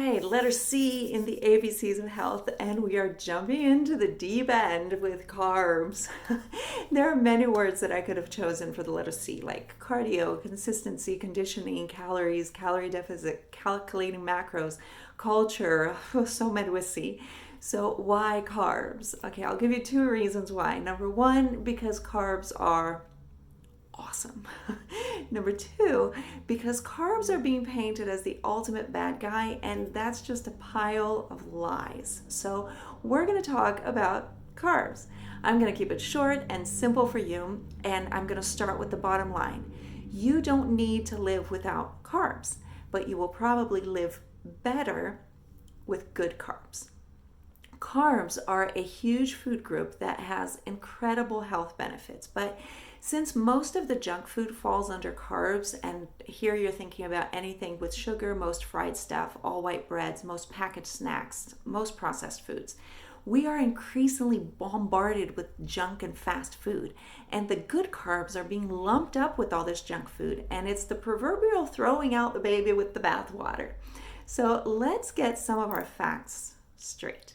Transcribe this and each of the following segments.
right, letter C in the ABCs of health, and we are jumping into the deep end with carbs. There are many words that I could have chosen for the letter C, like cardio, consistency, conditioning, calories, calorie deficit, calculating macros, culture, so many with C. So, why carbs? Okay, I'll give you two reasons why. Number one, because carbs are awesome. Number two, because carbs are being painted as the ultimate bad guy, and that's just a pile of lies. So, we're going to talk about carbs. I'm going to keep it short and simple for you, and I'm going to start with the bottom line. You don't need to live without carbs, but you will probably live better with good carbs. Carbs are a huge food group that has incredible health benefits, but since most of the junk food falls under carbs, and here you're thinking about anything with sugar, most fried stuff, all white breads, most packaged snacks, most processed foods, we are increasingly bombarded with junk and fast food. And the good carbs are being lumped up with all this junk food, and it's the proverbial throwing out the baby with the bathwater. So let's get some of our facts straight.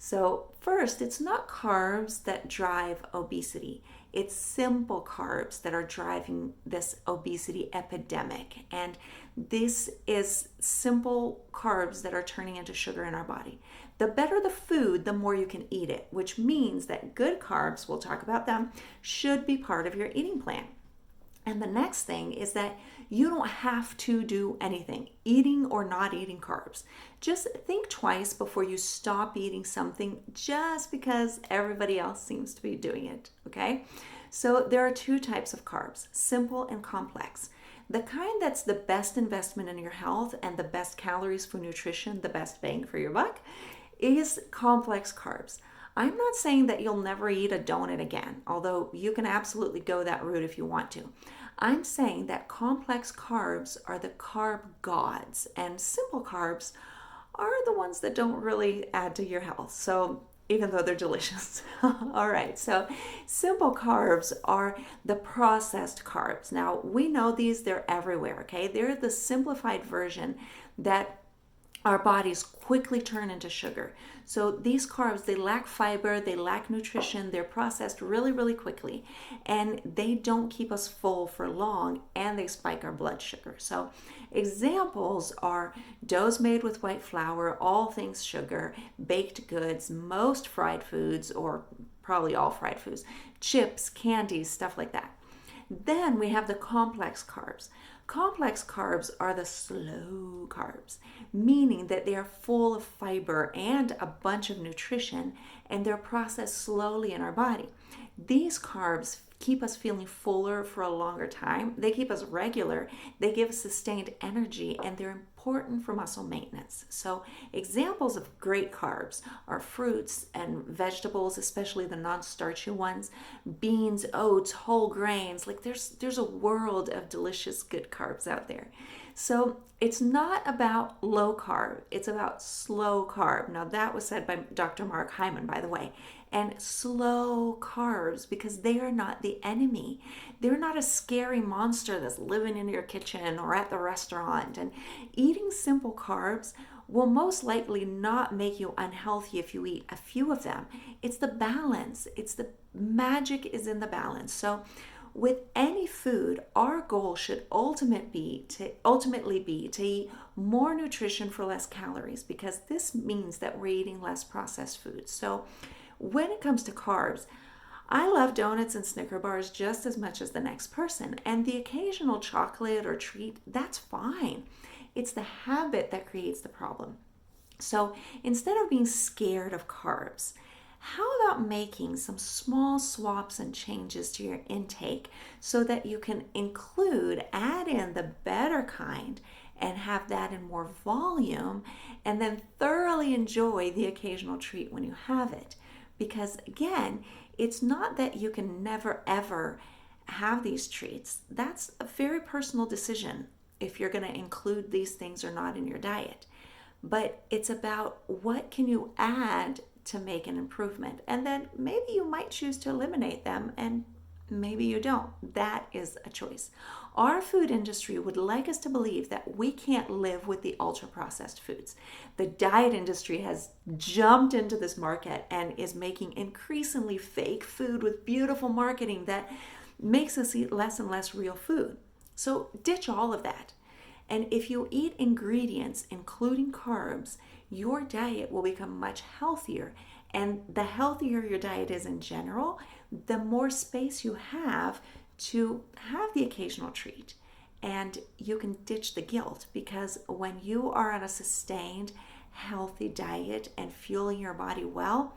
So, first, it's not carbs that drive obesity. It's simple carbs that are driving this obesity epidemic. And this is simple carbs that are turning into sugar in our body. The better the food, the more you can eat it, which means that good carbs, we'll talk about them, should be part of your eating plan. And the next thing is that you don't have to do anything, eating or not eating carbs. Just think twice before you stop eating something just because everybody else seems to be doing it, okay? So there are two types of carbs, simple and complex. The kind that's the best investment in your health and the best calories for nutrition, the best bang for your buck, is complex carbs. I'm not saying that you'll never eat a donut again, although you can absolutely go that route if you want to. I'm saying that complex carbs are the carb gods, and simple carbs are the ones that don't really add to your health. So even though they're delicious. All right, so simple carbs are the processed carbs. Now, we know these, they're everywhere, okay? They're the simplified version that our bodies quickly turn into sugar. So these carbs, they lack fiber, they lack nutrition, they're processed really, really quickly, and they don't keep us full for long, and they spike our blood sugar. So examples are doughs made with white flour, all things sugar, baked goods, most fried foods, or probably all fried foods, chips, candies, stuff like that. Then we have the complex carbs. Complex carbs are the slow carbs, meaning that they are full of fiber and a bunch of nutrition, and they're processed slowly in our body. These carbs keep us feeling fuller for a longer time. They keep us regular. They give us sustained energy, and they're important for muscle maintenance. So examples of great carbs are fruits and vegetables, especially the non-starchy ones, beans, oats, whole grains. Like there's a world of delicious good carbs out there. So it's not about low carb, it's about slow carb. Now that was said by Dr. Mark Hyman, by the way. And slow carbs, because they are not the enemy. They're not a scary monster that's living in your kitchen or at the restaurant. And eating simple carbs will most likely not make you unhealthy if you eat a few of them. It's the balance. It's the magic is in the balance. So with any food, our goal should ultimately be to eat more nutrition for less calories, because this means that we're eating less processed foods. So when it comes to carbs, I love donuts and Snicker bars just as much as the next person, and the occasional chocolate or treat, that's fine. It's the habit that creates the problem. So instead of being scared of carbs, how about making some small swaps and changes to your intake so that you can add in the better kind and have that in more volume, and then thoroughly enjoy the occasional treat when you have it? Because again, it's not that you can never ever have these treats. That's a very personal decision if you're going to include these things or not in your diet. But it's about what can you add to make an improvement. And then maybe you might choose to eliminate them and Maybe you don't. That is a choice. Our food industry would like us to believe that we can't live with the ultra processed foods. The diet industry has jumped into this market and is making increasingly fake food with beautiful marketing that makes us eat less and less real food. So ditch all of that. And if you eat ingredients, including carbs, your diet will become much healthier. And the healthier your diet is in general, the more space you have to have the occasional treat. And you can ditch the guilt, because when you are on a sustained, healthy diet and fueling your body well,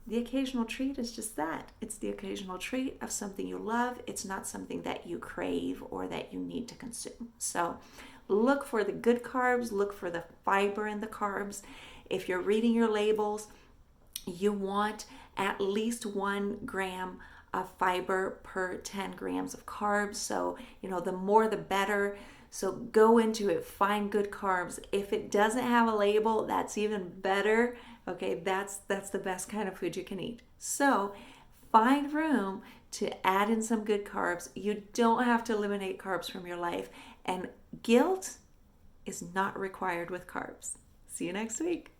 the occasional treat is just that. It's the occasional treat of something you love. It's not something that you crave or that you need to consume. So look for the good carbs, look for the fiber in the carbs. If you're reading your labels, you want at least 1 gram of fiber per 10 grams of carbs. So, the more the better. So go into it, find good carbs. If it doesn't have a label, that's even better. Okay, that's the best kind of food you can eat. So find room to add in some good carbs. You don't have to eliminate carbs from your life. And guilt is not required with carbs. See you next week.